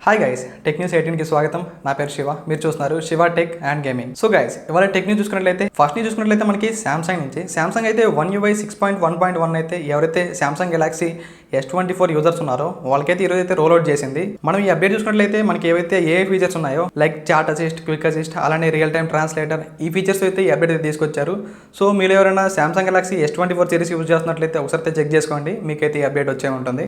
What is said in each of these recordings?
Hi guys, tech news 18కి స్వాగతం. నా పేరు శివ. మీరు చూస్తున్నారు Shiva tech and gaming. So guys, ఇవాళ టెక్ న్యూస్ చూసుకున్నట్లయితే ఫస్ట్ న్యూస్ చూసుకున్నట్లయితే మనకి సామ్సంగ్ అయితే One UI 6.1.1 అయితే ఎవరైతే సామ్సంగ్ గెలాక్సీ S24 యూజర్స్ ఉన్నారో వాళ్ళకైతే ఈరోజు అయితే రోల్ అవుట్ చేసింది. మనం ఈ అప్డేట్ చూసుకున్నట్లయితే మనకి ఏవైతే ఏ ఫీచర్స్ ఉన్నాయో like chat assist, quick assist, అలానే రియల్ టైమ్ ట్రాన్స్లేటర్, ఈ ఫీచర్స్ అయితే ఈ అప్డేట్ అయితే తీసుకొచ్చారు. సో మీరు ఎవరైనా Samsung Galaxy S24 series use చేస్తున్నట్లయితే ఒకసారి చెక్ చేసుకోండి, మీకైతే ఈ అప్డేట్ వచ్చే ఉంటుంది.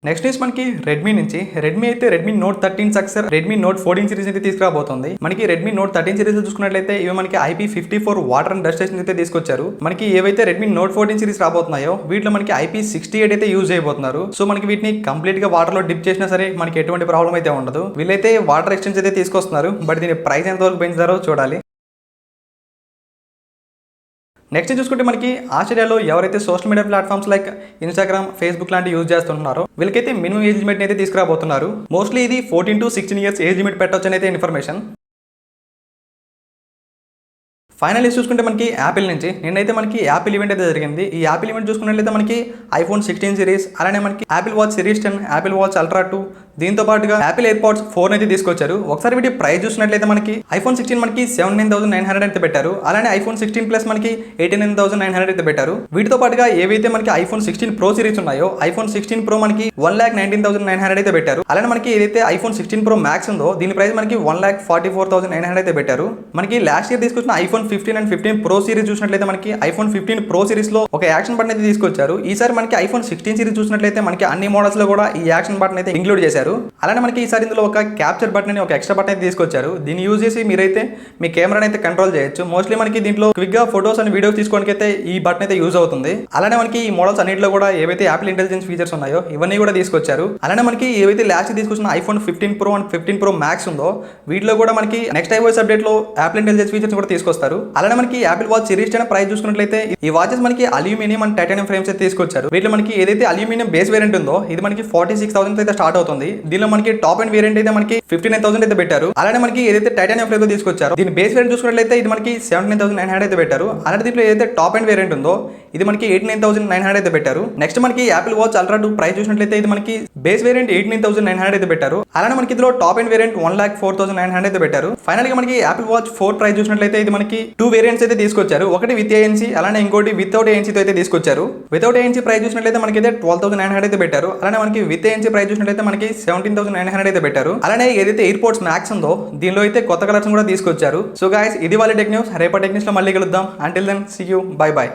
నెక్స్ట్ న్యూస్ మనకి రెడ్మీ నుంచి Redmi note 13 success Redmi note 14 series అయితే తీసుకురాబోతుంది. మనకి రెడ్మీ నోట్ 13 సిరీస్ చూసుకున్నట్లయితే ఇవి మనకి IP54 వాటర్ అండ్ డస్ట్ అయితే తీసుకొచ్చారు. మనకి ఏవైతే రెడ్మీ నోట్ 14 సిరీస్ రాబోతున్నాయో వీటిలో మనకి IP68 అయితే యూజ్ చేయబోతున్నారు. సో మనకి వీటిని కంప్లీట్ గా వాటర్ లో డిప్ చేసినా సరే మనకి ఎటువంటి ప్రాబ్లం అయితే ఉండదు. వీళ్ళైతే వాటర్ ఎక్స్టెన్స్ అయితే తీసుకొస్తున్నారు, బట్ దీని ప్రైస్ ఎంత వరకు పెంచుతారో చూడాలి. నెక్స్ట్ చూసుకుంటే మనకి ఆస్ట్రేలియాలో ఎవరైతే social media platforms like Instagram, Facebook లాంటి యూజ్ చేస్తున్నారో వీళ్ళకైతే మినిమం ఏజ్ లిమిట్ అయితే తీసుకురాబోతున్నారు. మోస్ట్లీ ఇది 14 to 16 ఇయర్స్ ఏజ్ లిమిట్ పెట్టొచ్చు అయితే ఇన్ఫర్మేషన్. ఫైనల్ చూసుకుంటే మనకి యాపిల్ నుంచి నిన్నైతే మనకి యాపిల్ ఈవెంట్ అయితే జరిగింది. ఈ యాపిల్ ఈవెంట్ చూసుకున్నట్లయితే మనకి iPhone 16 సిరీస్, అలానే మనకి Apple watch series 10, Apple watch ultra 2, దీంతో పాటుగా యాపిల్ ఎయిర్పాడ్స్ 4 అయితే తీసుకొచ్చారు. ఒకసారి వీటి ప్రైస్ చూసినట్లయితే మనకి iPhone 16 మనకి 79,900 అయితే పెట్టారు. అలానే iPhone 16 Plus మనకి 89,900 అయితే పెట్టారు. వీటితో పాటుగా ఏవైతే మనకి iPhone 16 Pro సిరీస్ ఉన్నాయో iPhone 16 Pro మనకి 1,19,900 అయితే పెట్టారు. అలానే మనకి ఏదైతే iPhone 16 Pro Max ఉందో దీని ప్రైస్ మనకి 1,44,900 అయితే పెట్టారు. మనకి లాస్ట్ ఇయర్ తీసుకొచ్చిన iPhone 15 and 15 Pro సిరీస్ చూసినట్లయితే మనకి iPhone 15 Pro సిరీస్ లో ఒక యాక్షన్ బటన్ అయితే తీసుకొచ్చారు. ఈసారి మనకి iPhone 16 సిరీస్ చూసినట్లయితే మనకి అన్ని మోడల్స్ లో కూడా ఈ యాక్షన్ బటన్ అయితే ఇంక్లూడ్ చేశారు. అలానే మనకి ఈసారి ఇందులో ఒక క్యాప్చర్ బటన్ అని ఒక ఎక్స్ట్రా బటన్ అయితే తీసుకొచ్చారు. దీన్ని యూజ్ చేసి మీరైతే మీ కెమెరాని అయితే కంట్రోల్ చేయొచ్చు. మోస్ట్లీ మనకి దీంట్లో క్విక్ గా ఫోటోస్ అండ్ వీడియోస్ తీసుకోవడానికి అయితే ఈ బటన్ అయితే యూజ్ అవుతుంది. అలానే మనకి ఈ మోడల్స్ అన్నింటిలో కూడా ఏవైతే యాపిల్ ఇంటెలిజెన్స్ ఫీచర్స్ ఉన్నాయో ఇవన్నీ కూడా తీసుకొచ్చారు. అలానే మనకి ఏవైతే లాస్ట్ తీసుకొచ్చిన iPhone 15 Pro and 15 Pro Max ఉందో వీటిలో కూడా మనకి నెక్స్ట్ iOS అప్డేట్ లో యాపిల్ ఇంటెలిజెన్స్ ఫీచర్స్ కూడా తీసుకొస్తారు. అలానే మనకి యాపిల్ వాచ్ సిరీస్ 10 ప్రైస్ చూసుకున్నట్లయితే ఈ వాచెస్ మనకి అల్యూమినియం అండ్ టైటానియం ఫ్రేమ్స్ అయితే తీసుకొచ్చారు. వీటిలో మనకి ఏదైతే అల్యూమినియం బేస్ వేరియంట్ ఉందో ఇది మనకి 46,000 అయితే స్టార్ట్ అవుతుంది. దీనిలో మనకి టాప్ అండ్ వేరియంట్ అయితే మనకి 59,000 అయితే పెట్టారు. అలానే మనకి ఏదైతే టైటానియం ఫ్రేమ్ తీసుకొచ్చారు దీని బేస్ వేరియంట్ చూసుకున్నట్లయితే ఇది మనకి 79,900 అయితే పెట్టారు. అలానే దీంట్లో ఏదైతే టాప్ అండ్ వేరియంట్ ఉందో ఇది మనకి 89,900 అయితే పెట్టారు. నెక్స్ట్ మనకి యాపిల్ వాచ్ అల్ట్రా 2 ప్రైస్ చూసినట్లయితే ఇది మనకి బేస్ వేరియంట్ 89,900 అయితే పెట్టారు. అలానే మనకి ఇందులో టాప్ అండ్ వేరియంట్ 1,04,900 అయితే పెట్టారు. ఫైనల్ గా మనకి యాపిల్ వాచ్ 4 ప్రైస్ చూసినట్లయితే ఇది మనకి 2 వేరియంట్స్ అయితే తీసుకొచ్చారు. ఒకటి విత్ ANC, అలానే ఇంకోటి వితౌట్ ANC తో అయితే తీసుకొచ్చారు. వితౌట్ ANC ప్రైస్ చూసినట్లయితే మనకి అయితే 12,900 అయితే పెట్టారు. అలానే మనకి విత్ ANC ప్రైస్ చూసినట్లయితే మనకి 17,900 అయితే పెట్టారు. అలానే ఏదైతే ఎయిర్పోర్ట్స్ మ్యాక్స్ ఉందో దీనిలో అయితే కొత్త కలర్స్ కూడా తీసుకొచ్చారు. సో గైస్, ఇది వాళ్ళ టెక్ న్యూస్. రేపటి టెక్ న్యూస్ లో మళ్ళీ కలుద్దాం. Until then see you, bye by.